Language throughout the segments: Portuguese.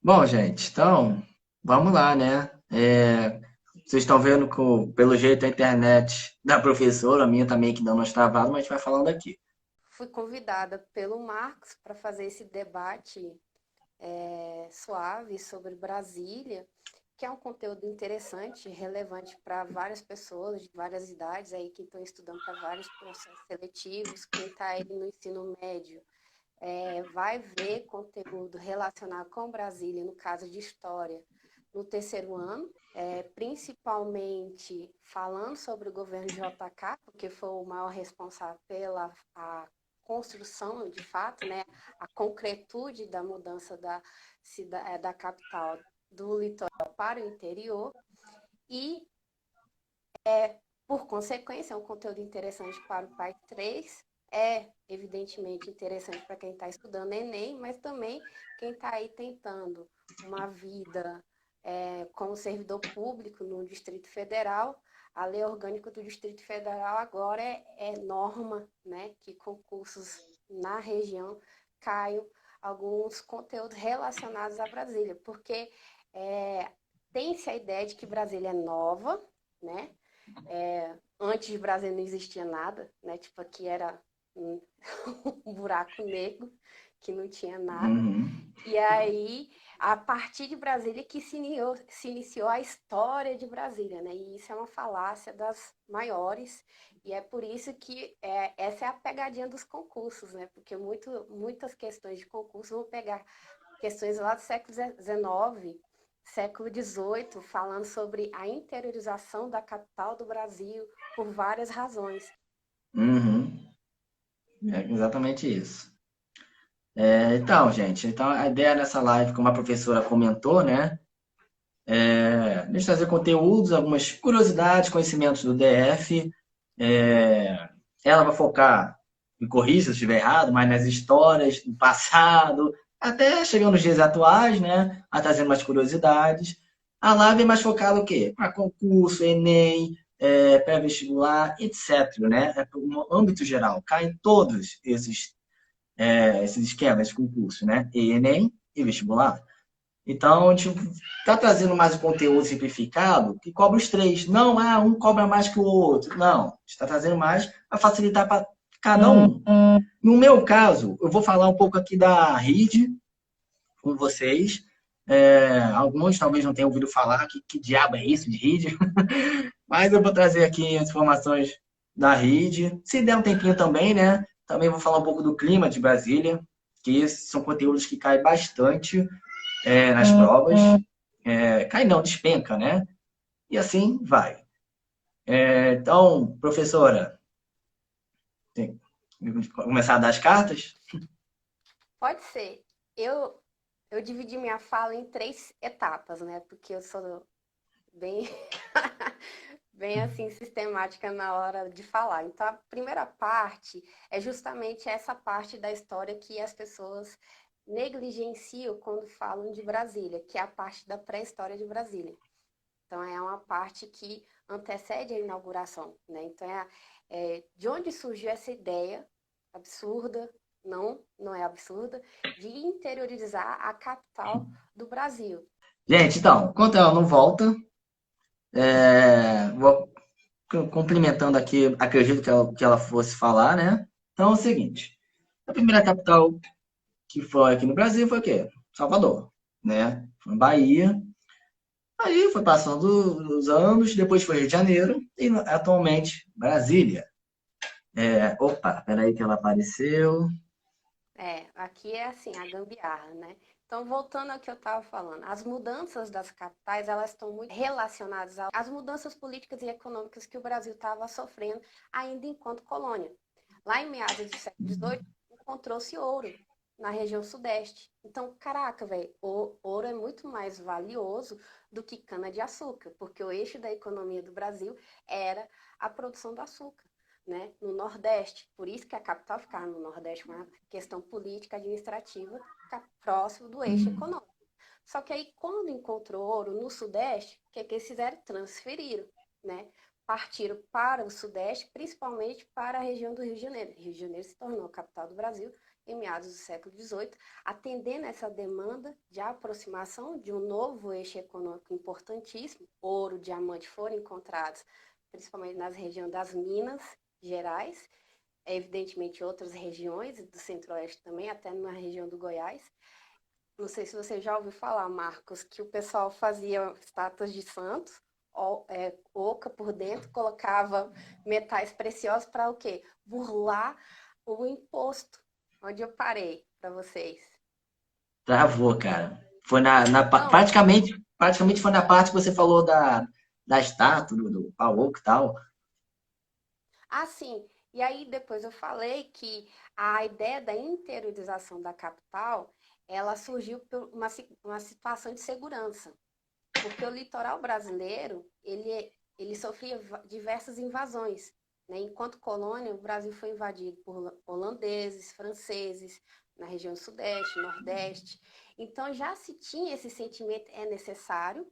Bom, gente, então vamos lá, né? Vocês estão vendo que, pelo jeito, a internet da professora, a minha também, que deu umas travadas, mas a gente vai falando aqui. Fui convidada pelo Marcos para fazer esse debate suave sobre Brasília, que é um conteúdo interessante, relevante para várias pessoas de várias idades, aí que estão estudando para vários processos seletivos, quem está aí no ensino médio vai ver conteúdo relacionado com Brasília, no caso de história, no terceiro ano, principalmente falando sobre o governo JK, porque foi o maior responsável pela a construção, de fato, né, a concretude da mudança da capital do litoral para o interior, e, por consequência, é um conteúdo interessante para o PAI 3, evidentemente interessante para quem está estudando Enem, mas também quem está aí tentando uma vida como servidor público no Distrito Federal. A lei orgânica do Distrito Federal agora é norma, né, que concursos na região caiam alguns conteúdos relacionados a Brasília, porque é, tem-se a ideia de que Brasília é nova, né? Antes de Brasília não existia nada, né? Tipo, aqui era um, um buraco negro, que não tinha nada. Uhum. E aí, a partir de Brasília que se iniciou a história de Brasília, né? E isso é uma falácia das maiores, e é por isso que essa é a pegadinha dos concursos, né? Porque muitas questões de concurso vão pegar questões lá do século XIX, século XVIII, falando sobre a interiorização da capital do Brasil por várias razões. Uhum. É exatamente isso. Então, gente, então a ideia dessa live, como a professora comentou, né? A gente trazer conteúdos, algumas curiosidades, conhecimentos do DF. É, Ela vai focar, me corrija se eu estiver errado, mas nas histórias do passado, até chegando nos dias atuais, né? A trazendo mais curiosidades. A live é mais focada o quê? Para concurso, Enem, pré-vestibular, etc. Né? É no âmbito geral, cai em todos esses esquemas de concurso, né? E Enem e vestibular. Então, a gente está trazendo mais um conteúdo simplificado que cobra os três. Não, um cobra mais que o outro. Não, a gente está trazendo mais para facilitar para cada um. No meu caso, eu vou falar um pouco aqui da RID com vocês. Alguns talvez não tenham ouvido falar que diabo é isso de RID, mas eu vou trazer aqui as informações da RID. Se der um tempinho também, né? Também vou falar um pouco do clima de Brasília, que esses são conteúdos que caem bastante nas provas. Cai não, despenca, né? E assim vai. Então, professora, tem que começar a dar as cartas? Pode ser. Eu, eu dividi minha fala em três etapas, né? Porque eu sou bem, bem assim, sistemática na hora de falar. Então, a primeira parte é justamente essa parte da história que as pessoas negligenciam quando falam de Brasília, que é a parte da pré-história de Brasília. Então, é uma parte que antecede a inauguração, né? Então, de onde surgiu essa ideia absurda, não é absurda, de interiorizar a capital do Brasil. Gente, então, enquanto ela não volta, vou complementando aqui, acredito que ela fosse falar, né? Então é o seguinte: a primeira capital que foi aqui no Brasil foi o quê? Salvador, né? Foi Bahia. Aí foi passando os anos, depois foi Rio de Janeiro e atualmente Brasília. Opa, peraí que ela apareceu. Aqui é assim, a gambiarra, né? Então, voltando ao que eu estava falando, as mudanças das capitais, elas estão muito relacionadas às mudanças políticas e econômicas que o Brasil estava sofrendo ainda enquanto colônia. Lá em meados do século XVIII, encontrou-se ouro na região sudeste. Então, caraca, velho, ouro é muito mais valioso do que cana-de-açúcar, porque o eixo da economia do Brasil era a produção do açúcar, né, no Nordeste. Por isso que a capital ficava no Nordeste, uma questão política, administrativa, próximo do eixo econômico. Só que aí, quando encontrou ouro no Sudeste, o que, é que eles fizeram? Transferiram, né? partiram para o Sudeste, principalmente para a região do Rio de Janeiro. Rio de Janeiro se tornou a capital do Brasil em meados do século XVIII, atendendo essa demanda de aproximação de um novo eixo econômico importantíssimo. Ouro, diamante foram encontrados principalmente nas regiões das Minas Gerais, evidentemente outras regiões do Centro-Oeste também, até na região do Goiás. Não sei se você já ouviu falar, Marcos, que o pessoal fazia estátuas de santos, oca por dentro, colocava metais preciosos para o quê? Burlar o imposto. Onde eu parei para vocês? Travou, cara. Não, Praticamente foi na parte que você falou da estátua, do Paok e tal. assim, e aí depois eu falei que a ideia da interiorização da capital, ela surgiu por uma situação de segurança. Porque o litoral brasileiro, ele sofria diversas invasões. Né? Enquanto colônia, o Brasil foi invadido por holandeses, franceses, na região sudeste, nordeste. Então, já se tinha esse sentimento, é necessário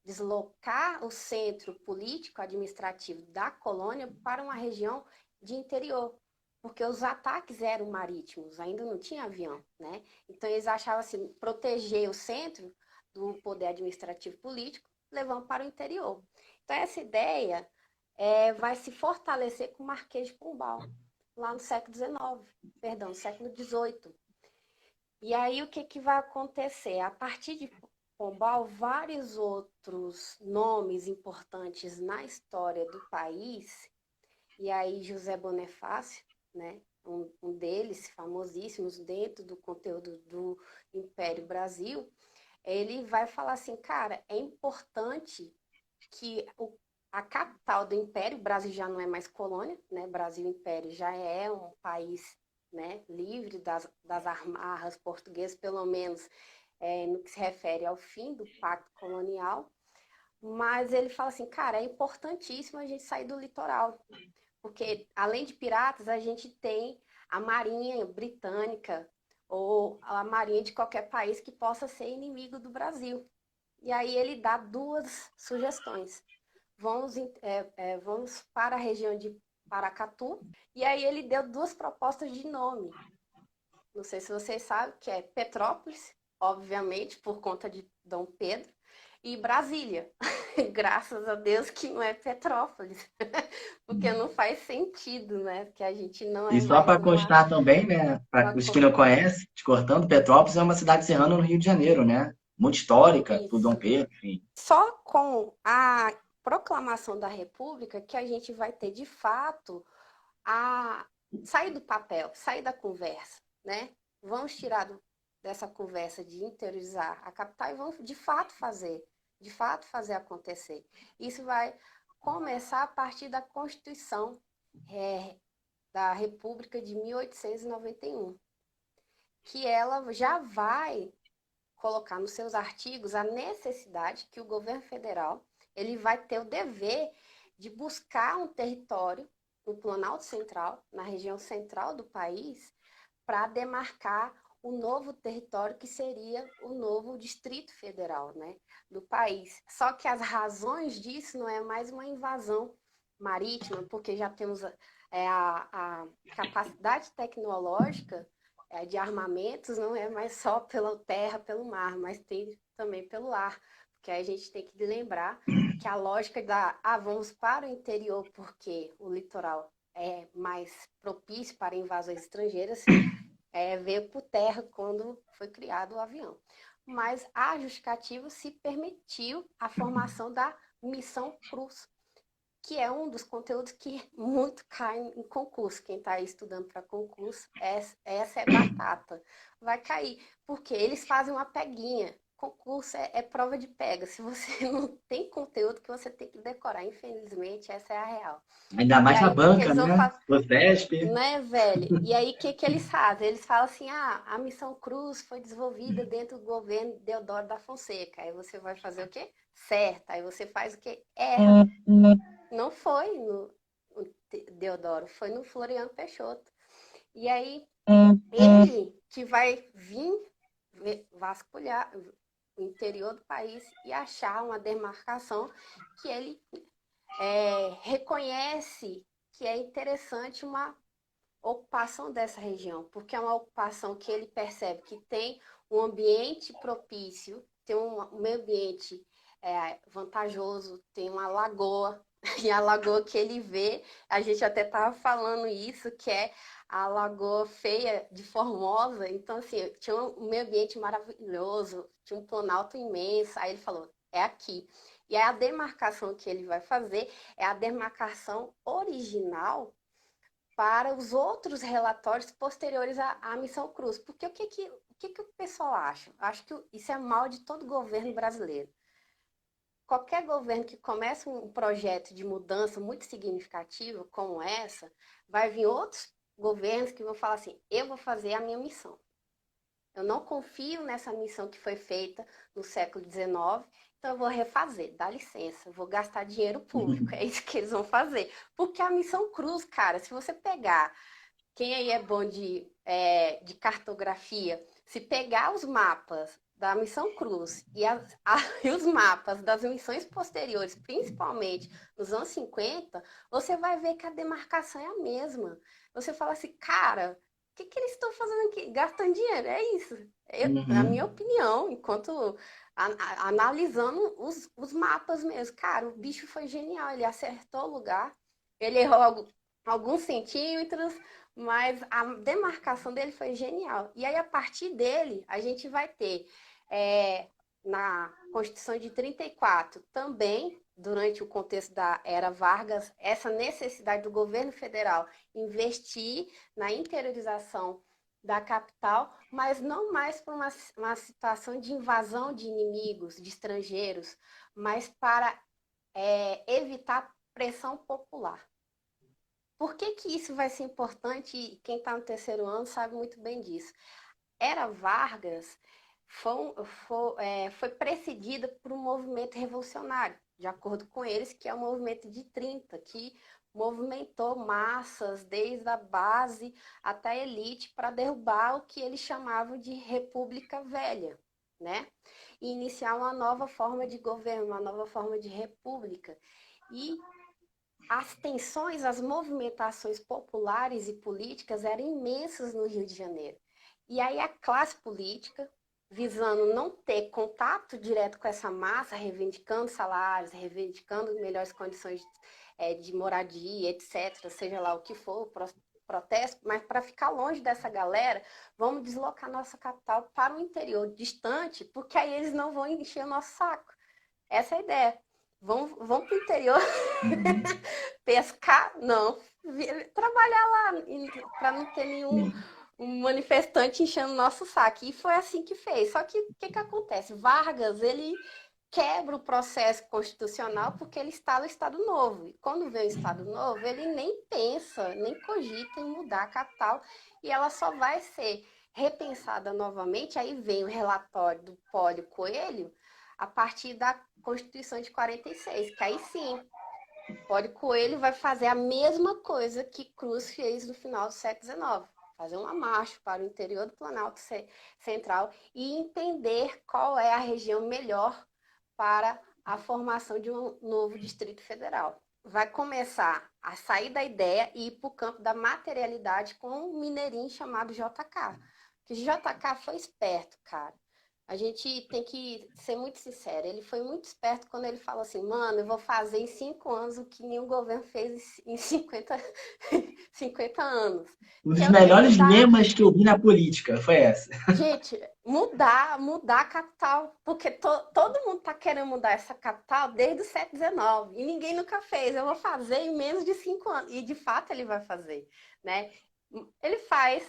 deslocar o centro político-administrativo da colônia para uma região de interior, porque os ataques eram marítimos, ainda não tinha avião, né? Então eles achavam assim, proteger o centro do poder administrativo político, levando para o interior. Então essa ideia vai se fortalecer com o Marquês de Pombal, lá no século XIX, perdão, século XVIII. E aí o que vai acontecer? A partir de Pombal, vários outros nomes importantes na história do país, e aí José Bonifácio, né, um deles, famosíssimos dentro do conteúdo do Império Brasil, ele vai falar assim, cara, é importante que a capital do Império, o Brasil já não é mais colônia, né, Brasil Império já é um país, né, livre das amarras portuguesas, pelo menos no que se refere ao fim do pacto colonial, mas ele fala assim, cara, é importantíssimo a gente sair do litoral, porque além de piratas, a gente tem a marinha britânica ou a marinha de qualquer país que possa ser inimigo do Brasil. E aí ele dá duas sugestões. Vamos para a região de Paracatu, e aí ele deu duas propostas de nome. Não sei se vocês sabem, que é Petrópolis, obviamente, por conta de Dom Pedro, e Brasília. Graças a Deus que não é Petrópolis, porque não faz sentido, né? Porque a gente não E é só mais para constar também, né, para uma os que não conhecem, te cortando, Petrópolis é uma cidade serrana no Rio de Janeiro, né? Muito histórica, por Dom isso. Pedro, enfim. Só com a proclamação da República que a gente vai ter de fato a sair do papel, sair da conversa, né? Vamos tirar dessa conversa de interiorizar a capital e vamos de fato fazer acontecer. Isso vai começar a partir da Constituição da República de 1891, que ela já vai colocar nos seus artigos a necessidade que o governo federal ele vai ter o dever de buscar um território no Planalto Central, na região central do país, para demarcar o novo território que seria o novo Distrito Federal, né, do país. Só que as razões disso não é mais uma invasão marítima, porque já temos a capacidade tecnológica de armamentos, não é mais só pela terra, pelo mar, mas tem também pelo ar, porque aí a gente tem que lembrar que a lógica vamos para o interior porque o litoral é mais propício para invasões estrangeiras, veio por terra quando foi criado o avião. Mas a justificativa se permitiu a formação da Missão Cruz, que é um dos conteúdos que muito cai em concurso. Quem está estudando para concurso, essa é batata. Vai cair, porque eles fazem uma peguinha. Concurso é prova de pega. Se você não tem conteúdo que você tem que decorar, infelizmente, essa é a real. Ainda E mais na aí, o que, que banca, eles vão né? fazer? O CESP. Né, velho? E aí, o que, que eles fazem? Eles falam assim: a Missão Cruz foi desenvolvida dentro do governo Deodoro da Fonseca. Aí você vai fazer o quê? Certo. Aí você faz o quê? Erra. Não foi no Deodoro, foi no Floriano Peixoto. E aí, ele que vai vir vasculhar o interior do país e achar uma demarcação que ele reconhece que é interessante uma ocupação dessa região, porque é uma ocupação que ele percebe que tem um ambiente propício, tem um meio ambiente vantajoso, tem uma lagoa, e a lagoa que ele vê, a gente até estava falando isso, que é a Lagoa Feia de Formosa. Então, assim, tinha um meio ambiente maravilhoso, tinha um planalto imenso. Aí ele falou, é aqui. E aí a demarcação que ele vai fazer é a demarcação original para os outros relatórios posteriores à Missão Cruz. Porque o que o pessoal acha? Acho que isso é mal de todo governo brasileiro. Qualquer governo que comece um projeto de mudança muito significativo, como essa, vai vir outros governos que vão falar assim: eu vou fazer a minha missão. Eu não confio nessa missão que foi feita no século XIX, então eu vou refazer, dá licença, vou gastar dinheiro público. É isso que eles vão fazer. Porque a Missão Cruz, cara, se você pegar, quem aí é bom de cartografia, se pegar os mapas da Missão Cruz e os mapas das missões posteriores, principalmente nos anos 50, você vai ver que a demarcação é a mesma. Você fala assim, cara, o que eles estão fazendo aqui? Gastando dinheiro, é isso. Na minha Uhum. opinião, enquanto analisando os mapas mesmo, cara, o bicho foi genial, ele acertou o lugar, ele errou alguns centímetros, mas a demarcação dele foi genial. E aí, a partir dele, a gente vai ter, na Constituição de 34, também, durante o contexto da era Vargas, essa necessidade do governo federal investir na interiorização da capital, mas não mais por uma situação de invasão de inimigos, de estrangeiros, mas para evitar pressão popular. Por que isso vai ser importante? E quem está no terceiro ano sabe muito bem disso. Era Vargas foi precedida por um movimento revolucionário, de acordo com eles, que é o movimento de 30, que movimentou massas desde a base até a elite para derrubar o que eles chamavam de República Velha, né? E iniciar uma nova forma de governo, uma nova forma de república. E as tensões, as movimentações populares e políticas eram imensas no Rio de Janeiro. E aí a classe política, visando não ter contato direto com essa massa, reivindicando salários, reivindicando melhores condições de moradia, etc., seja lá o que for, protesto, mas para ficar longe dessa galera, vamos deslocar nossa capital para o interior distante, porque aí eles não vão encher o nosso saco. Essa é a ideia. Vão para o interior Uhum. pescar, não. Trabalhar lá para não ter nenhum Sim. um manifestante enchendo o nosso saco. E foi assim que fez. Só que o que acontece? Vargas, ele quebra o processo constitucional porque ele está no Estado Novo. E quando vem o Estado Novo, ele nem pensa, nem cogita em mudar a capital. E ela só vai ser repensada novamente. Aí vem o relatório do Pólio Coelho a partir da Constituição de 46, que aí sim Pode Coelho vai fazer a mesma coisa que Cruz fez no final do século XIX. Fazer uma marcha para o interior do Planalto Central e entender qual é a região melhor para a formação de um novo Distrito Federal. Vai começar a sair da ideia e ir para o campo da materialidade com um mineirinho chamado JK. Que JK foi esperto, cara. A gente tem que ser muito sincero. Ele foi muito esperto quando ele falou assim, mano, eu vou fazer em 5 anos o que nenhum governo fez em 50, 50 anos. Um Que dos é o que? melhores Mudar. lemas que eu vi na política foi essa. Gente, mudar a capital. Porque todo mundo tá querendo mudar essa capital desde o século XIX. E ninguém nunca fez. Eu vou fazer em menos de 5 anos. E de fato ele vai fazer, né? Ele faz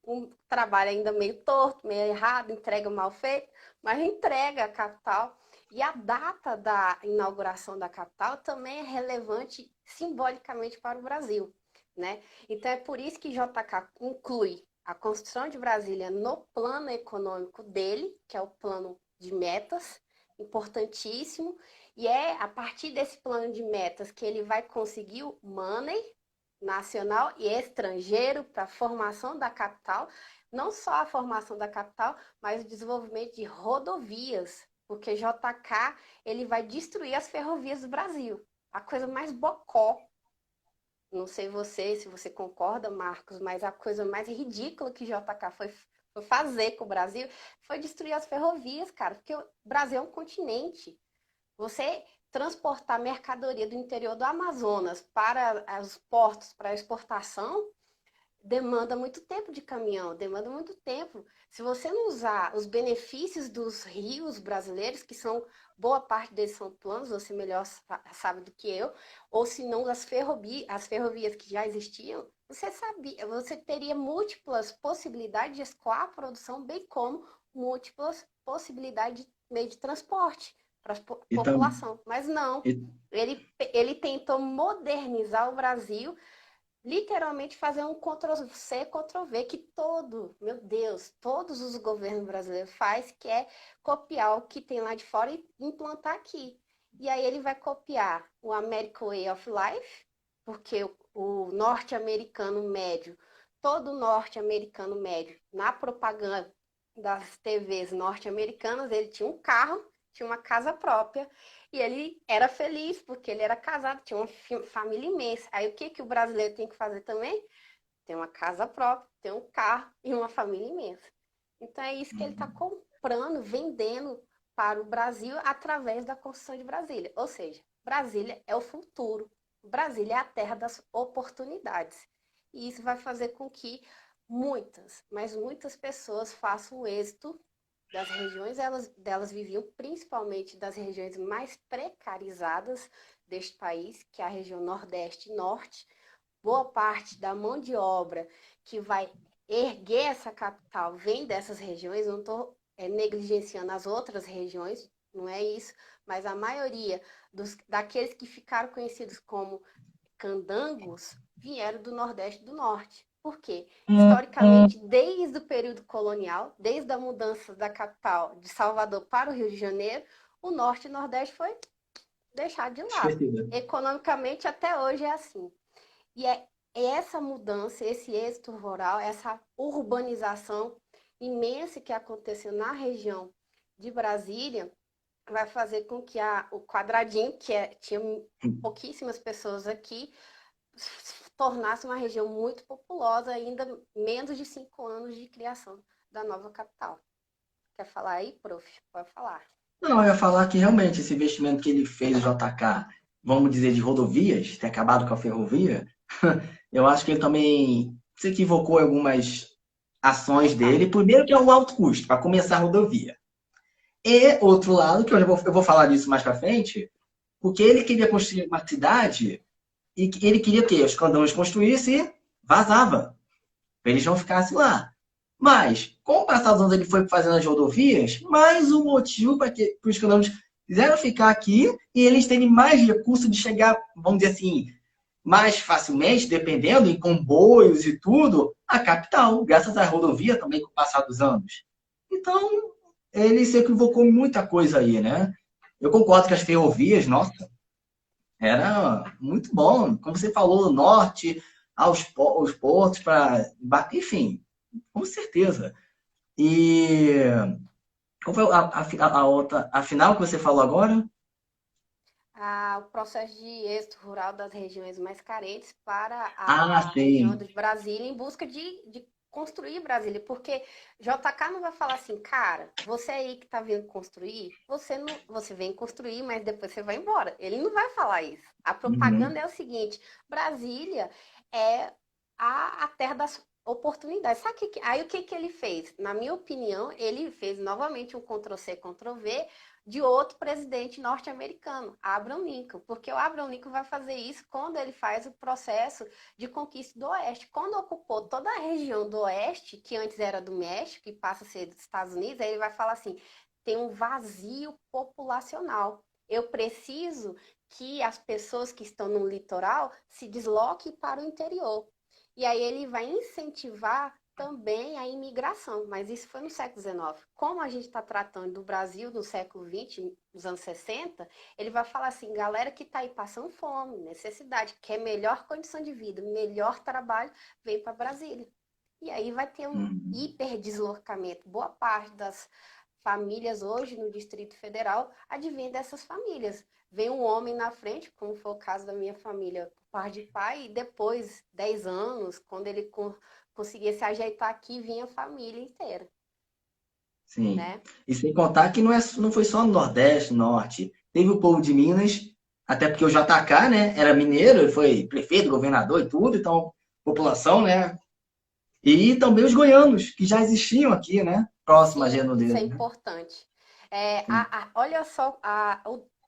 um trabalho ainda meio torto, meio errado, entrega mal feito, mas entrega a capital. E a data da inauguração da capital também é relevante simbolicamente para o Brasil, né? Então é por isso que JK inclui a construção de Brasília no plano econômico dele, que é o plano de metas, importantíssimo, e é a partir desse plano de metas que ele vai conseguir o money nacional e estrangeiro para a formação da capital, não só a formação da capital, mas o desenvolvimento de rodovias, porque JK ele vai destruir as ferrovias do Brasil. a coisa mais bocó, não sei se você concorda, Marcos, mas a coisa mais ridícula que JK foi fazer com o Brasil foi destruir as ferrovias, cara, porque o Brasil é um continente. Você transportar mercadoria do interior do Amazonas para os portos, para exportação, demanda muito tempo de caminhão, demanda muito tempo. Se você não usar os benefícios dos rios brasileiros, que são, boa parte deles são planos, você melhor sabe do que eu, ou se não as ferrovias que já existiam, você teria múltiplas possibilidades de escoar a produção, bem como múltiplas possibilidades de meio de transporte para a Então, população. Mas não, e- ele tentou modernizar o Brasil, literalmente fazer um Ctrl-C, Ctrl-V que meu Deus, todos os governos brasileiros faz, que é copiar o que tem lá de fora e implantar aqui. E aí ele vai copiar o American Way of Life, porque o norte-americano médio, todo norte-americano médio, na propaganda das TVs norte-americanas, ele tinha um carro, tinha uma casa própria, e ele era feliz, porque ele era casado, tinha uma família imensa. Aí o que, que o brasileiro tem que fazer também? Tem uma casa própria, tem um carro e uma família imensa. Então é isso que ele está comprando, vendendo para o Brasil através da construção de Brasília. Ou seja, Brasília é o futuro. Brasília é a terra das oportunidades. E isso vai fazer com que muitas, mas muitas pessoas façam o êxito das regiões, delas viviam principalmente das regiões mais precarizadas deste país, que é a região Nordeste e Norte. Boa parte da mão de obra que vai erguer essa capital vem dessas regiões, não estou negligenciando as outras regiões, não é isso, mas a maioria daqueles que ficaram conhecidos como candangos vieram do Nordeste e do Norte. Por quê? Historicamente, desde o período colonial, desde a mudança da capital de Salvador para o Rio de Janeiro, o Norte e o Nordeste foi deixado de lado. esquecida. Economicamente, até hoje é assim. E é essa mudança, esse êxito rural, essa urbanização imensa que aconteceu na região de Brasília, vai fazer com que o quadradinho, tinha pouquíssimas pessoas aqui, tornasse uma região muito populosa, ainda menos de 5 anos de criação da nova capital. Quer falar aí, prof? Pode falar. Não, eu ia falar que realmente esse investimento que ele fez, o JK, vamos dizer, de rodovias, ter acabado com a ferrovia, eu acho que ele também se equivocou em algumas ações dele. Detalhe. Primeiro que é o alto custo, para começar a rodovia. E outro lado, que eu vou falar disso mais para frente, porque ele queria construir uma cidade e ele queria que os candões construíssem e vazava, para eles não ficassem lá. Mas, com o passar dos anos, ele foi fazendo as rodovias, mais um motivo para que os candões quiseram ficar aqui e eles terem mais recurso de chegar, vamos dizer assim, mais facilmente, dependendo, em comboios e tudo, à capital, graças à rodovia também com o passar dos anos. Então, ele se equivocou em muita coisa aí, né? Eu concordo que as ferrovias, nossa, era muito bom. Como você falou, o norte, aos portos, para. Enfim, com certeza. E qual foi a outra, a final que você falou agora? O processo de êxito rural das regiões mais carentes para Ah, a região sim. de Brasília em busca de construir Brasília, porque JK não vai falar assim, cara, você aí que está vindo construir, você não, você vem construir, mas depois você vai embora. Ele não vai falar isso. A propaganda Uhum. é o seguinte: Brasília é a terra das oportunidades. Sabe aí o que que ele fez? Na minha opinião, ele fez novamente um Ctrl-C, Ctrl-V de outro presidente norte-americano, Abraham Lincoln, porque o Abraham Lincoln vai fazer isso quando ele faz o processo de conquista do Oeste. Quando ocupou toda a região do Oeste, que antes era do México e passa a ser dos Estados Unidos, aí ele vai falar assim: tem um vazio populacional. Eu preciso que as pessoas que estão no litoral se desloquem para o interior. E aí ele vai incentivar também a imigração, mas isso foi no século XIX. Como a gente está tratando do Brasil no século XX, nos anos 60, ele vai falar assim, galera que está aí passando fome, necessidade, quer melhor condição de vida, melhor trabalho, vem para Brasília. E aí vai ter um Uhum. hiperdeslocamento. Boa parte das famílias hoje no Distrito Federal advêm dessas famílias. Vem um homem na frente, como foi o caso da minha família, par de pai, e depois, 10 anos, quando ele conseguia se ajeitar aqui, vinha a família inteira, Sim. né? E sem contar que não foi só no Nordeste, Norte. Teve o povo de Minas, até porque o JK, né, era mineiro, ele foi prefeito, governador e tudo, então, população, né? E também os goianos, que já existiam aqui, né? Próximo a Sim, isso é Redondeza, né? importante. É, Sim. olha só,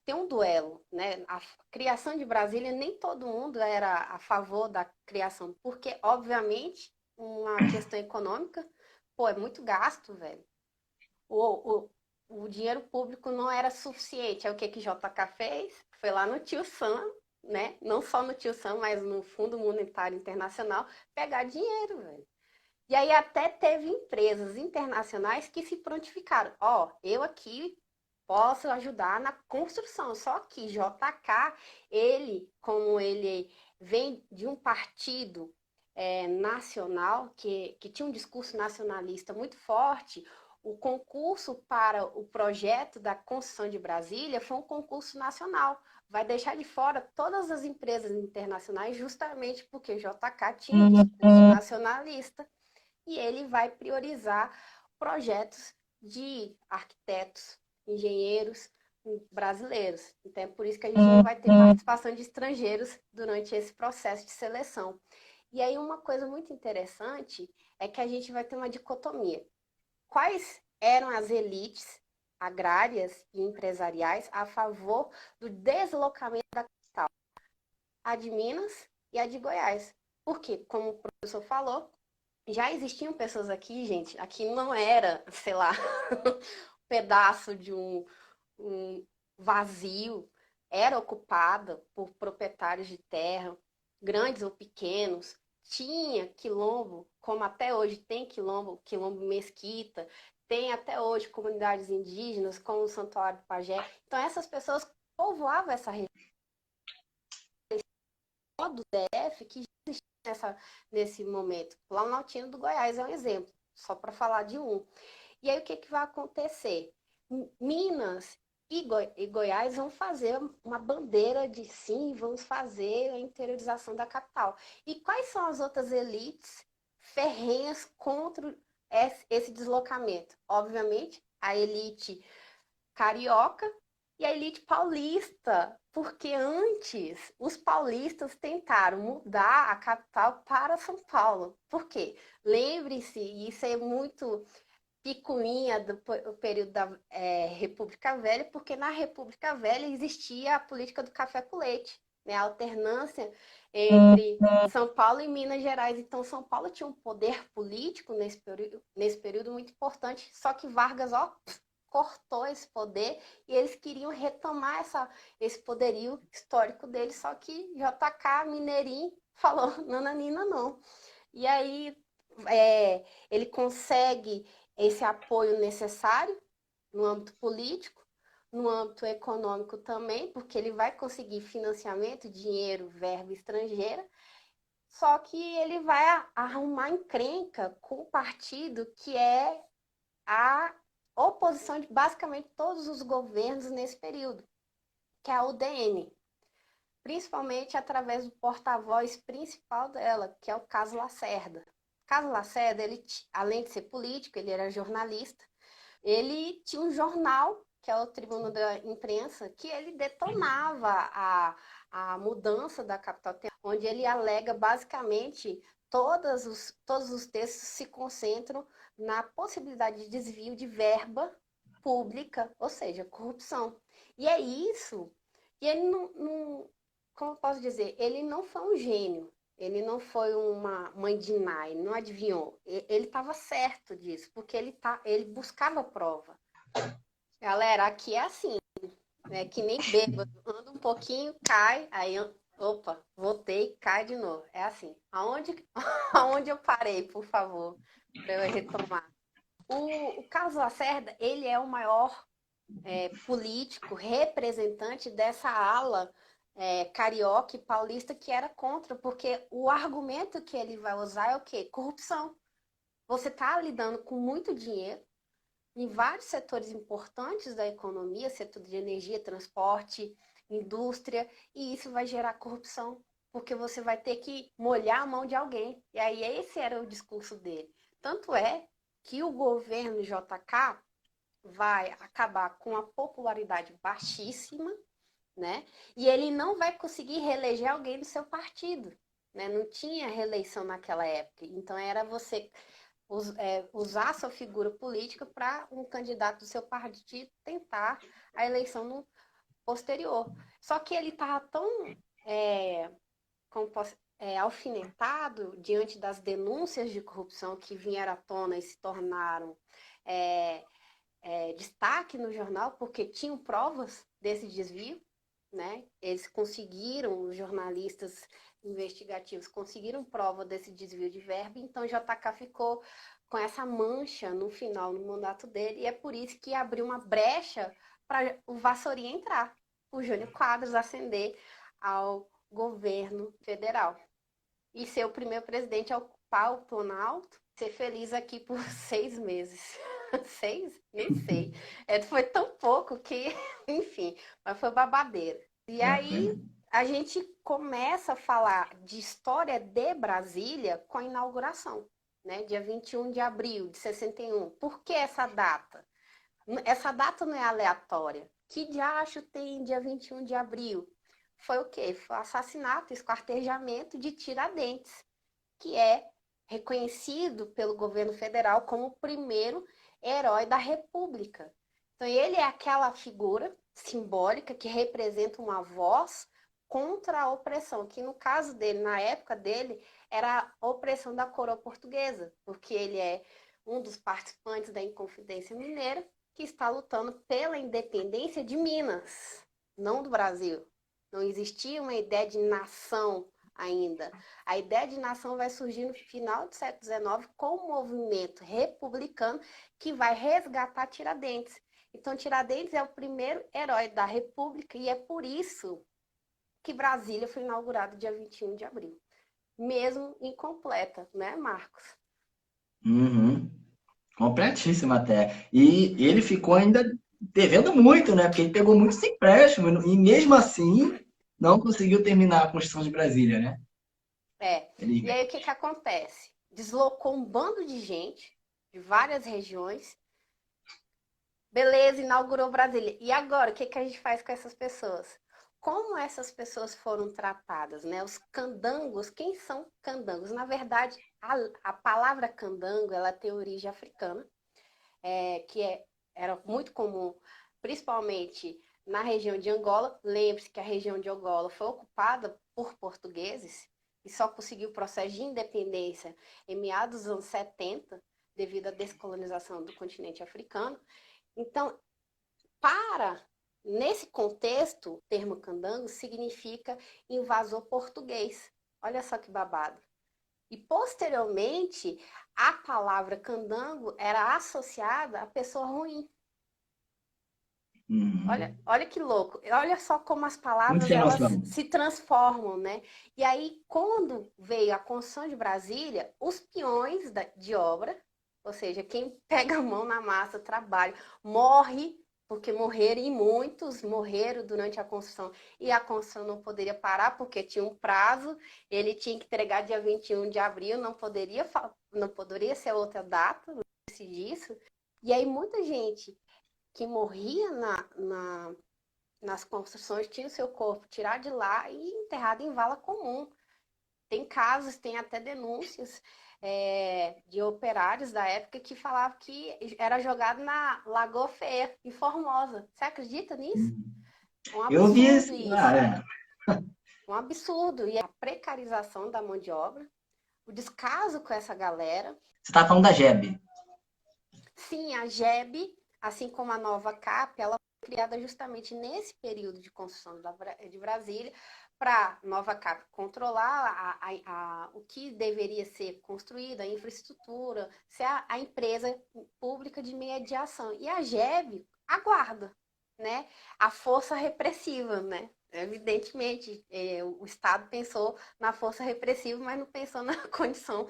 tem um duelo, né? A criação de Brasília, nem todo mundo era a favor da criação, porque, obviamente, uma questão econômica, pô, é muito gasto, velho. O, o dinheiro público não era suficiente. É o que que JK fez? Foi lá no Tio Sam, né? Não só no Tio Sam, mas no Fundo Monetário Internacional, pegar dinheiro, velho. E aí até teve empresas internacionais que se prontificaram. Ó, eu aqui posso ajudar na construção. Só que JK, ele, como ele vem de um partido nacional, que tinha um discurso nacionalista muito forte, o concurso para o projeto da construção de Brasília foi um concurso nacional. Vai deixar de fora todas as empresas internacionais, justamente porque o JK tinha um discurso nacionalista e ele vai priorizar projetos de arquitetos, engenheiros brasileiros. Então é por isso que a gente não vai ter participação de estrangeiros durante esse processo de seleção. E aí uma coisa muito interessante é que a gente vai ter uma dicotomia. Quais eram as elites agrárias e empresariais a favor do deslocamento da capital? A de Minas e a de Goiás. Porque, como o professor falou, já existiam pessoas aqui, gente. Aqui não era, sei lá, um pedaço de um vazio. Era ocupada por proprietários de terra, grandes ou pequenos. Tinha quilombo, como até hoje tem quilombo, quilombo Mesquita. Tem até hoje comunidades indígenas, como o Santuário do Pajé. Então, essas pessoas povoavam essa região do DF que nesse momento. Planaltino do Goiás é um exemplo, só para falar de um. E aí o que, que vai acontecer? Minas e Goiás vão fazer uma bandeira de sim, vamos fazer a interiorização da capital. E quais são as outras elites ferrenhas contra esse deslocamento? Obviamente, a elite carioca e a elite paulista, porque antes os paulistas tentaram mudar a capital para São Paulo. Por quê? Lembre-se, isso é muito picuinha do período da República Velha, porque na República Velha existia a política do café com leite, né? A alternância entre São Paulo e Minas Gerais. Então, São Paulo tinha um poder político nesse período muito importante, só que Vargas, ó, cortou esse poder e eles queriam retomar esse poderio histórico deles, só que JK Mineirinho falou, nananina não. E aí ele consegue esse apoio necessário no âmbito político, no âmbito econômico também, porque ele vai conseguir financiamento, dinheiro, verba estrangeira, só que ele vai arrumar encrenca com o partido que é a oposição de basicamente todos os governos nesse período, que é a UDN, principalmente através do porta-voz principal dela, que é o Caso Lacerda. Caso Lacerda, ele, além de ser político, ele era jornalista, ele tinha um jornal, que é o Tribuno da Imprensa, que ele detonava a mudança da capital, onde ele alega basicamente todos os textos se concentram na possibilidade de desvio de verba pública, ou seja, corrupção. E é isso. E ele não como eu posso dizer, ele não foi um gênio, ele não foi uma mãe de Ná, ele não adivinhou. Ele estava certo disso, porque ele buscava prova. Galera, aqui é assim, né? Que nem bêbado, anda um pouquinho, cai, aí, opa, voltei, cai de novo. É assim. Aonde, aonde eu parei, por favor, para eu retomar? O Carlos Lacerda, ele é o maior político, representante dessa ala carioca e paulista que era contra, porque o argumento que ele vai usar é o quê? Corrupção. Você está lidando com muito dinheiro, em vários setores importantes da economia, setor de energia, transporte, indústria, e isso vai gerar corrupção, porque você vai ter que molhar a mão de alguém. E aí esse era o discurso dele. Tanto é que o governo JK vai acabar com a popularidade baixíssima, né? E ele não vai conseguir reeleger alguém do seu partido, né? Não tinha reeleição naquela época. Então era você usar sua figura política para um candidato do seu partido tentar a eleição no posterior. Só que ele estava tão como posso, alfinetado diante das denúncias de corrupção que vieram à tona e se tornaram é, destaque no jornal, porque tinham provas desse desvio, né? Eles conseguiram, os jornalistas investigativos conseguiram prova desse desvio de verba, então o JK ficou com essa mancha no final do mandato dele, e é por isso que abriu uma brecha para o Vassourinha entrar, o Jânio Quadros ascender ao governo federal e ser o primeiro presidente a ocupar o Planalto, ser feliz aqui por 6 meses. 6? Nem sei. Foi tão pouco que, enfim, mas foi babadeira. E aí a gente começa a falar de história de Brasília com a inauguração, né? Dia 21 de abril de 61. Por que essa data? Essa data não é aleatória. Que diacho tem dia 21 de abril? Foi o quê? Foi o assassinato, esquartejamento de Tiradentes, que é reconhecido pelo governo federal como o primeiro herói da República. Então, ele é aquela figura simbólica que representa uma voz contra a opressão, que no caso dele, na época dele, era a opressão da coroa portuguesa, porque ele é um dos participantes da Inconfidência Mineira, que está lutando pela independência de Minas, não do Brasil. Não existia uma ideia de nação ainda. A ideia de nação vai surgir no final do século XIX com o movimento republicano que vai resgatar Tiradentes. Então, Tiradentes é o primeiro herói da República e é por isso que Brasília foi inaugurada dia 21 de abril. Mesmo incompleta, né, Marcos? Uhum. Completíssima até. E ele ficou ainda devendo muito, né? Porque ele pegou muitos empréstimos e mesmo assim não conseguiu terminar a construção de Brasília, né? E aí o que acontece? Deslocou um bando de gente de várias regiões. Beleza, inaugurou Brasília. E agora, o que a gente faz com essas pessoas? Como essas pessoas foram tratadas, né? Os candangos, quem são candangos? Na verdade, a palavra candango, ela tem origem africana, era muito comum, principalmente na região de Angola. Lembre-se que a região de Angola foi ocupada por portugueses e só conseguiu o processo de independência em meados dos anos 70, devido à descolonização do continente africano. Então, nesse contexto, o termo candango significa invasor português. Olha só que babado. E, posteriormente, a palavra candango era associada à pessoa ruim. Uhum. Olha que louco. Olha só como as palavras elas se transformam, né? E aí, quando veio a construção de Brasília, os peões de obra, ou seja, quem pega a mão na massa, trabalha, morre, porque morreram e muitos morreram durante a construção. E a construção não poderia parar, porque tinha um prazo, ele tinha que entregar dia 21 de abril, não poderia ser outra data, não disso. E aí, muita gente que morria nas construções tinha o seu corpo tirado de lá e enterrado em vala comum. Tem casos, tem até denúncias de operários da época que falavam que era jogado na Lagoa Feia, em Formosa. Você acredita nisso? Um Eu vi absurdo esse. isso. Um absurdo. E a precarização da mão de obra, o descaso com essa galera. Você está falando da JEB? Sim, a JEB, assim como a nova CAP, ela foi criada justamente nesse período de construção de Brasília, para a nova CAP controlar o que deveria ser construído, a infraestrutura, ser a empresa pública de mediação. E a JEB aguarda, né? A força repressiva, né? Evidentemente, o Estado pensou na força repressiva, mas não pensou na condição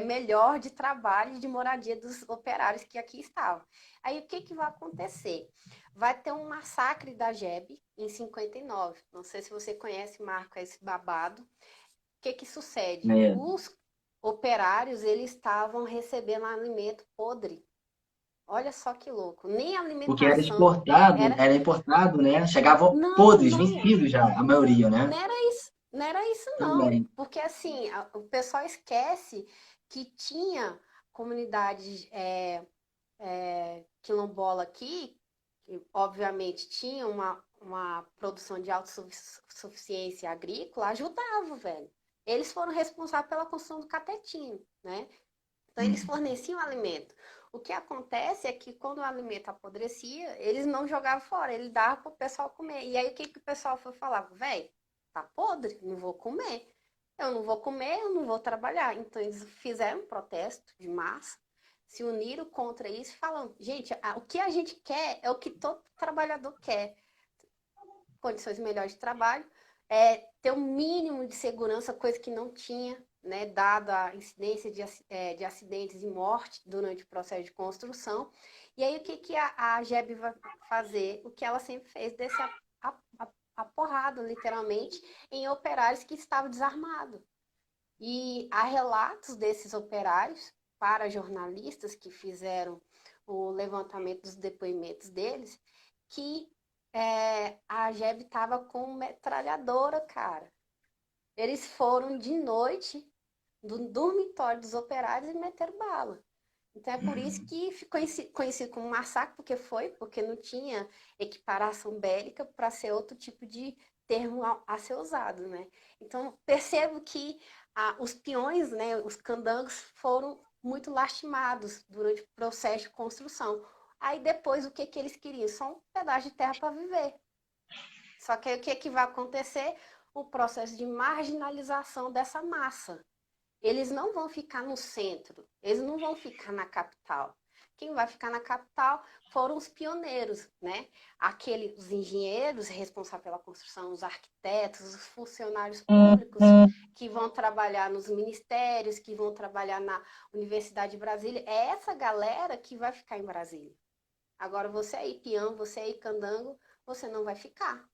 melhor de trabalho e de moradia dos operários que aqui estavam. Aí o que vai acontecer? Vai ter um massacre da JEB em 59. Não sei se você conhece, Marco, esse babado. O que sucede? É. Os operários, eles estavam recebendo alimento podre. Olha só que louco. Nem Porque alimentação era. era importado, né? Chegavam Não, podres, não. vencidos já, a maioria, né? Não era isso. Não era isso, não. Também. Porque assim, o pessoal esquece que tinha comunidades quilombola aqui, que obviamente tinha uma produção de autossuficiência agrícola, ajudava, velho. Eles foram responsáveis pela construção do catetinho, né? Então, eles forneciam alimento. O que acontece é que quando o alimento apodrecia, eles não jogavam fora, eles davam para o pessoal comer. E aí, o que o pessoal foi falar? Velho, tá podre, não vou comer. Eu não vou comer, eu não vou trabalhar. Então, eles fizeram um protesto de massa, se uniram contra isso, falando, gente, o que a gente quer é o que todo trabalhador quer. Condições melhores de trabalho, ter um mínimo de segurança, coisa que não tinha, né, dada a incidência de acidentes e morte durante o processo de construção. E aí, o que a JEB vai fazer? O que ela sempre fez, descer a porrada, literalmente, em operários que estavam desarmados. E há relatos desses operários para jornalistas que fizeram o levantamento dos depoimentos deles, que a JEB estava com metralhadora, cara. Eles foram de noite do dormitório dos operários e meteram bala. Então é por isso que ficou conhecido como massacre, porque não tinha equiparação bélica para ser outro tipo de termo a ser usado, né? Então percebo que os peões, né, os candangos, foram muito lastimados durante o processo de construção. Aí depois o que eles queriam? Só um pedaço de terra para viver. Só que aí o que vai acontecer? O processo de marginalização dessa massa. Eles não vão ficar no centro, eles não vão ficar na capital. Quem vai ficar na capital foram os pioneiros, né? Os engenheiros responsáveis pela construção, os arquitetos, os funcionários públicos que vão trabalhar nos ministérios, que vão trabalhar na Universidade de Brasília. É essa galera que vai ficar em Brasília. Agora, você aí, peão, você aí, candango, você não vai ficar.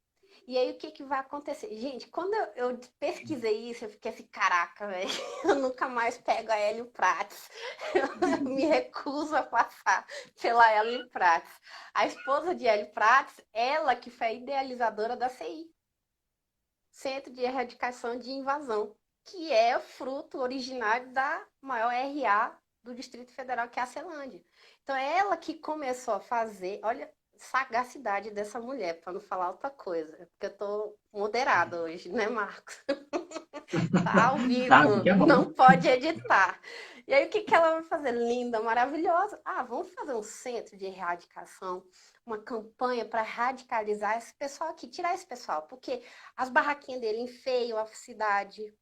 E aí, o que vai acontecer? Gente, quando eu pesquisei isso, eu fiquei assim, caraca, velho, eu nunca mais pego a Hélio Prates. Eu me recuso a passar pela Hélio Prates. A esposa de Hélio Prates, ela que foi a idealizadora da CI, Centro de Erradicação de Invasão, que é fruto originário da maior RA do Distrito Federal, que é a Celândia. Então, é ela que começou a fazer, olha, sagacidade dessa mulher, para não falar outra coisa, porque eu tô moderada hoje, né, Marcos? Tá ao Tá, vivo, que é bom. não pode editar. E aí, o que ela vai fazer? Linda, maravilhosa. Vamos fazer um centro de erradicação, uma campanha para radicalizar esse pessoal aqui, tirar esse pessoal, porque as barraquinhas dele enfeiam a cidade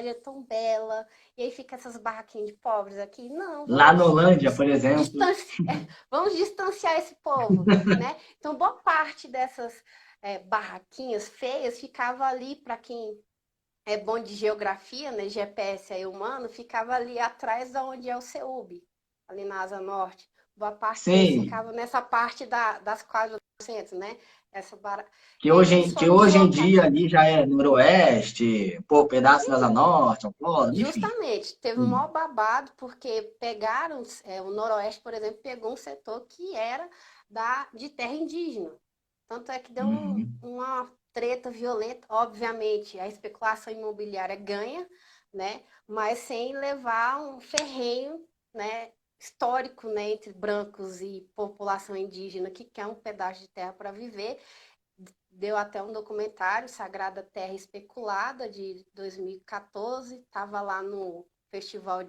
é tão bela, e aí fica essas barraquinhas de pobres aqui. Não, Lá na vamos Holândia, por exemplo. vamos distanciar esse povo, né? Então, boa parte dessas barraquinhas feias ficava ali para quem é bom de geografia, né? GPS aí humano, ficava ali atrás da onde é o CEUB, ali na Asa Norte. Boa parte deles Sei. ficava nessa parte das quadras do centro, né? Que E aí eles que foram hoje em deslocar. dia ali já é Noroeste, pô, pedaço da Asa Norte, Autódromo, enfim. Justamente, teve um maior babado, porque pegaram, o Noroeste, por exemplo, pegou um setor que era de terra indígena. Tanto é que deu Uhum. uma treta violenta. Obviamente, a especulação imobiliária ganha, né? Mas sem levar um ferrenho, né, histórico, né, entre brancos e população indígena que quer um pedaço de terra para viver. Deu até um documentário, Sagrada Terra Especulada, de 2014, estava lá no Festival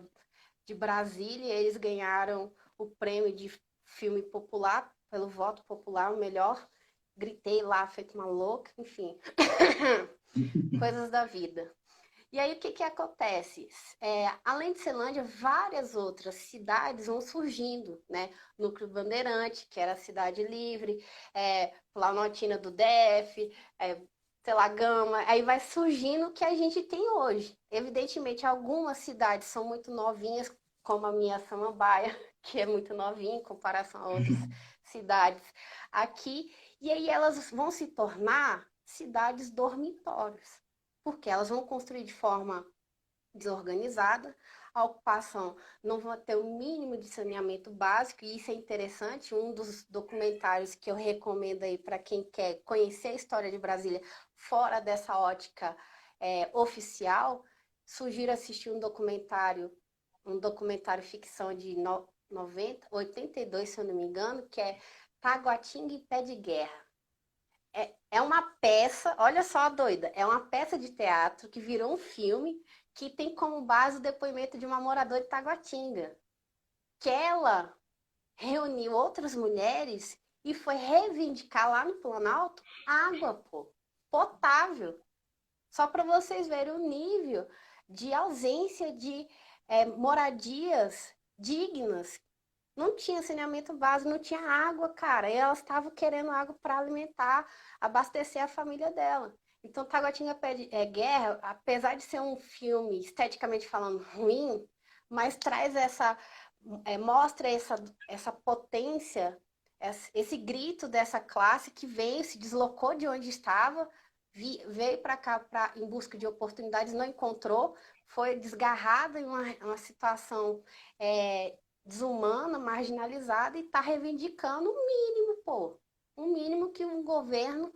de Brasília, eles ganharam o prêmio de filme popular, pelo voto popular, o melhor. Gritei lá, feito uma louca, enfim. Coisas da vida. E aí, o que acontece? Além de Celândia, várias outras cidades vão surgindo, né? Núcleo Bandeirante, que era a cidade livre, Planaltina do DF, sei lá, Gama, aí vai surgindo o que a gente tem hoje. Evidentemente, algumas cidades são muito novinhas, como a minha Samambaia, que é muito novinha em comparação a outras cidades aqui, e aí elas vão se tornar cidades dormitórios, porque elas vão construir de forma desorganizada, a ocupação não vai ter o mínimo de saneamento básico, e isso é interessante. Um dos documentários que eu recomendo aí para quem quer conhecer a história de Brasília fora dessa ótica oficial, sugiro assistir um documentário ficção de 82, se eu não me engano, que é Taguatinga e Pé de Guerra. É uma peça, olha só a doida, é uma peça de teatro que virou um filme que tem como base o depoimento de uma moradora de Taguatinga, que ela reuniu outras mulheres e foi reivindicar lá no Planalto água, pô, potável. Só para vocês verem o nível de ausência de moradias dignas. Não tinha saneamento básico, não tinha água, cara. E elas estavam querendo água para alimentar, abastecer a família dela. Então, Taguatinga Pede Guerra, apesar de ser um filme esteticamente falando ruim, mas traz mostra essa potência, esse grito dessa classe que veio, se deslocou de onde estava, veio para cá em busca de oportunidades, não encontrou, foi desgarrada em uma situação desumana, marginalizada, e está reivindicando o mínimo, pô. O mínimo que um governo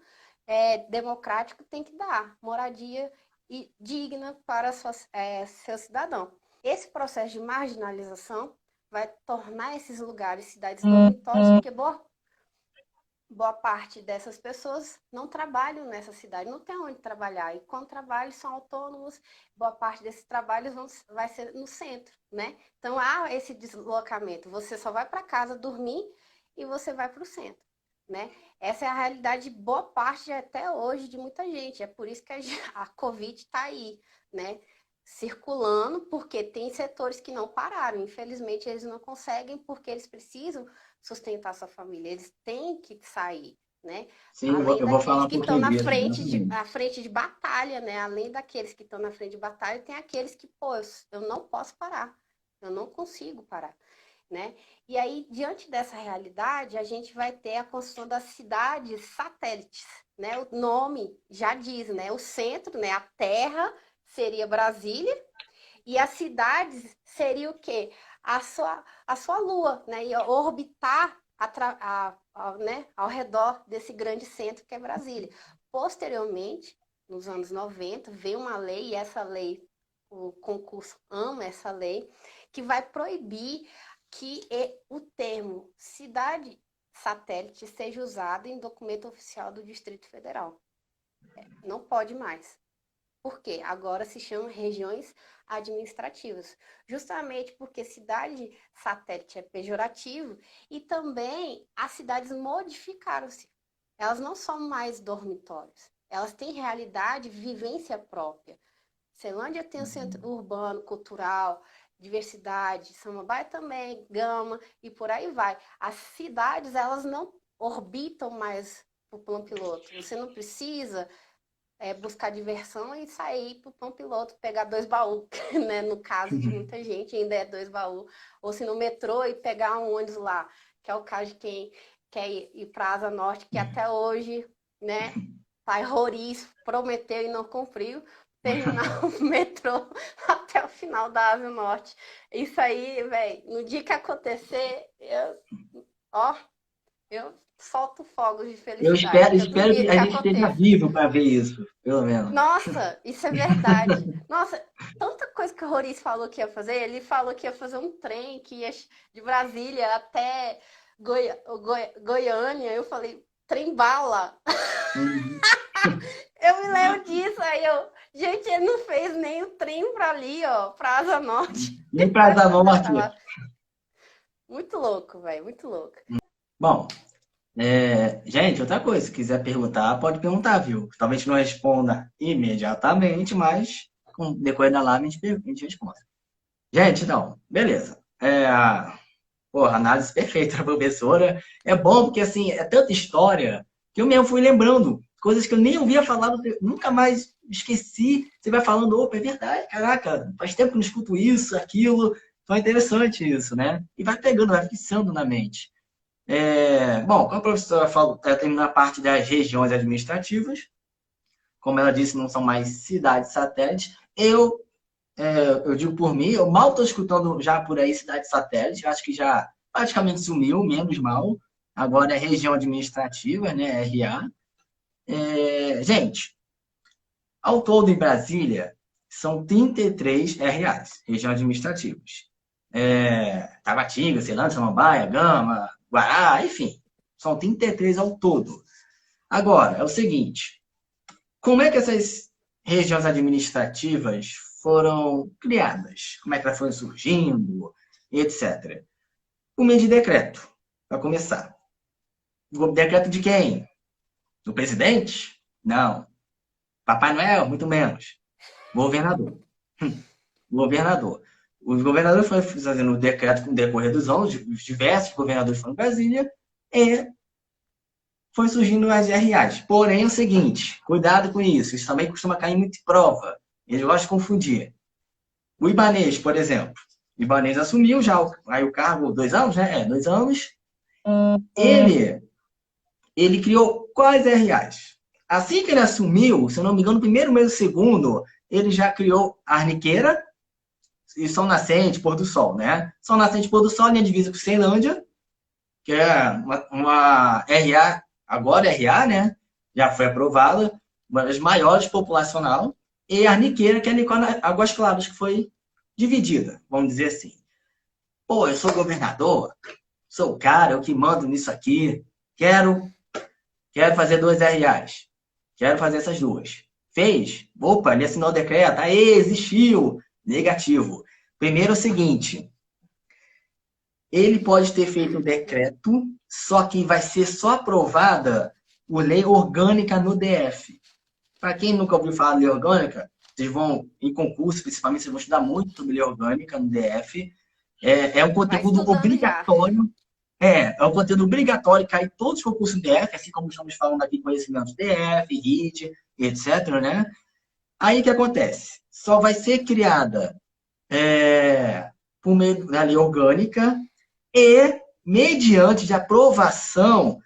democrático tem que dar, moradia digna para seu cidadão. Esse processo de marginalização vai tornar esses lugares cidades dormitórias, porque boa parte dessas pessoas não trabalham nessa cidade, não tem onde trabalhar. E quando trabalham, são autônomos, boa parte desses trabalhos vai ser no centro, né? Então, há esse deslocamento. Você só vai para casa dormir e você vai para o centro, né? Essa é a realidade de boa parte até hoje de muita gente. É por isso que a Covid está aí, né? Circulando, porque tem setores que não pararam. Infelizmente, eles não conseguem, porque eles precisam sustentar sua família. Eles têm que sair, né? Sim, Além eu vou daqueles falar um que estão pouquinho na disso, frente de batalha, né? Além daqueles que estão na frente de batalha, tem aqueles que, pô, eu não posso parar. Eu não consigo parar, né? E aí, diante dessa realidade, a gente vai ter a construção das cidades satélites, né? O nome já diz, né? O centro, né? A Terra seria Brasília, e as cidades seria o quê? A sua lua, né? E orbitar né? Ao redor desse grande centro que é Brasília. Posteriormente, nos anos 90, veio uma lei, e essa lei, o concurso ama essa lei, que vai proibir que o termo cidade satélite seja usado em documento oficial do Distrito Federal. Não pode mais. Por quê? Agora se chama regiões administrativas. Justamente porque cidade satélite é pejorativo, e também as cidades modificaram-se. Elas não são mais dormitórios. Elas têm realidade, vivência própria. Ceilândia tem o centro urbano, cultural, diversidade, Samambaia também, Gama, e por aí vai. As cidades, elas não orbitam mais o plano piloto. Você não precisa buscar diversão e sair para o plano piloto, pegar 2 baús, né? No caso de muita gente, ainda é 2 baús. Ou se no metrô e pegar um ônibus lá, que é o caso de quem quer ir para a Asa Norte, que até hoje, né? Pai Roriz prometeu e não cumpriu, terminar o metrô até o final da Asa Norte. Isso aí, velho, no dia que acontecer, eu solto fogos de Eu felicidade, porque eu espero que duvido a que gente esteja aconteça. vivo para ver isso, pelo menos. Nossa, isso é verdade. Nossa, tanta coisa que o Roriz falou que ia fazer. Ele falou que ia fazer um trem que ia de Brasília até Goiânia. Eu falei, trem bala. Uhum. Eu me lembro disso. Aí gente, ele não fez nem o trem para ali, ó, para Asa Norte. Nem para Vai dar fazer pra norte. lá. Muito louco, velho, muito louco. Bom, gente, outra coisa, se quiser perguntar, pode perguntar, viu? Talvez não responda imediatamente, mas com o decorrer da live a gente responde. Gente, então, beleza. Porra, análise perfeita da professora. É bom porque, assim, é tanta história que eu mesmo fui lembrando. Coisas que eu nem ouvia falar, nunca mais esqueci. Você vai falando, opa, é verdade, caraca, faz tempo que não escuto isso, aquilo. Então é interessante isso, né? E vai pegando, vai fixando na mente. Bom, como a professora falou, terminou a parte das regiões administrativas. Como ela disse, não são mais cidades satélites. Eu digo por mim, eu mal estou escutando já por aí cidade satélite, acho que já praticamente sumiu, menos mal. Agora é região administrativa, né, RA. Gente, ao todo em Brasília, são 33 RAs, regiões administrativas. Tabatinga, Ceilândia, Samambaia, Gama, Guará, enfim, são 33 ao todo. Agora, é o seguinte, como é que essas regiões administrativas foram criadas? Como é que elas foram surgindo, etc. Por meio de decreto, para começar. Decreto de quem? Do presidente? Não. Papai Noel? Muito menos. Governador. Governador. Os governadores foram fazendo o decreto com o decorrer dos anos, os diversos governadores foram em Brasília, e foi surgindo as RAs. Porém, é o seguinte, cuidado com isso, isso também costuma cair muito em prova. Eles gostam de confundir. O Ibanez, por exemplo. O Ibanez assumiu já aí o cargo 2 anos, né? 2 anos. Ele criou quais RAs? Assim que ele assumiu, se eu não me engano, no primeiro mês do segundo, ele já criou a Arniqueira e Sol Nascente, Pôr do Sol, né? Sol Nascente, Pôr do Sol, linha divisa com Ceilândia, que é uma RA, agora RA, né? Já foi aprovada, uma das maiores populacional, e a Arniqueira, que é a Águas Claras, que foi dividida, vamos dizer assim. Pô, eu sou governador, sou o cara, eu que mando nisso aqui, quero fazer 2 RAs, quero fazer essas duas. Fez? Opa, ele assinou o decreto, aí existiu. Negativo. Primeiro é o seguinte, ele pode ter feito um decreto, só que vai ser só aprovada por lei orgânica no DF. Para quem nunca ouviu falar de lei orgânica, vocês vão, em concurso, principalmente, vocês vão estudar muito sobre lei orgânica no DF. É um Vai conteúdo estudando já. obrigatório. É um conteúdo obrigatório, cai em todos os concursos do DF, assim como estamos falando aqui, conhecimentos DF, RIT, etc., né? Aí o que acontece? Só vai ser criada por meio da lei orgânica e mediante de aprovação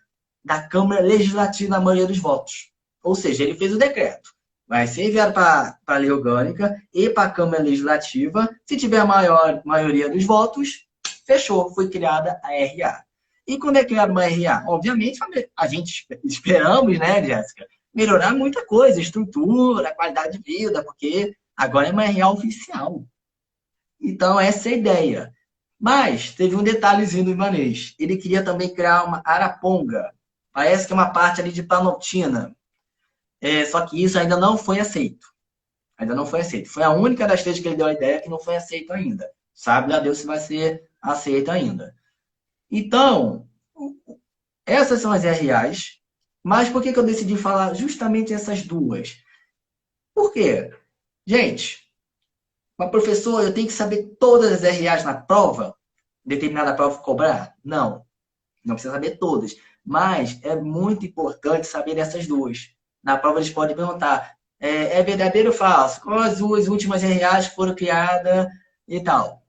da Câmara Legislativa na maioria dos votos. Ou seja, ele fez o decreto. Vai ser enviado para a lei orgânica e para a Câmara Legislativa. Se tiver a maioria dos votos, fechou, foi criada a RA. E quando é criada uma RA? Obviamente, a gente esperamos, né, Jéssica, melhorar muita coisa, estrutura, qualidade de vida, porque agora é uma RA oficial. Então, essa é a ideia. Mas teve um detalhezinho do Ibanez. Ele queria também criar uma Araponga. Parece que é uma parte ali de Planaltina. Só que isso ainda não foi aceito. Ainda não foi aceito. Foi a única das três que ele deu a ideia que não foi aceito ainda. Sabe lá Deus se vai ser aceito ainda. Então, essas são as RAs. Mas por que eu decidi falar justamente essas duas? Por quê? Gente, mas professor, eu tenho que saber todas as RAs na prova? Determinada prova cobrar? Não. Não precisa saber todas. Mas é muito importante saber essas duas. Na prova eles podem perguntar: é verdadeiro ou falso? Quais as duas últimas RAs que foram criadas e tal?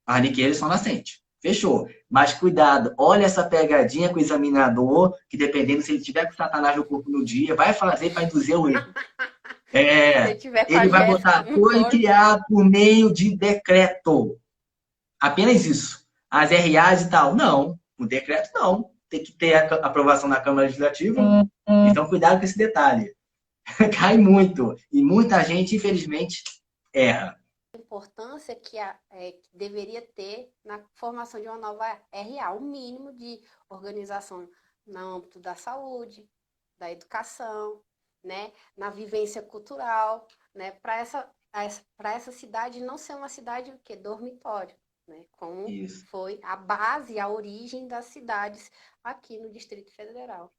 A Arniqueira e Sol Nascente. Fechou. Mas cuidado, olha essa pegadinha com o examinador, que dependendo se ele tiver com Satanás no corpo no dia, vai fazer para induzir o erro. Se tiver com a Ele vai Jéssica botar, no foi corpo. criado por meio de decreto. Apenas isso. As RAs e tal. Não. O decreto não. Tem que ter a aprovação da Câmara Legislativa. Então, cuidado com esse detalhe. Cai muito. E muita gente, infelizmente, erra. A importância que deveria ter na formação de uma nova RA, o mínimo de organização no âmbito da saúde, da educação, né, na vivência cultural, né, para essa cidade não ser uma cidade que dormitório, né, como Isso. foi a base, a origem das cidades aqui no Distrito Federal.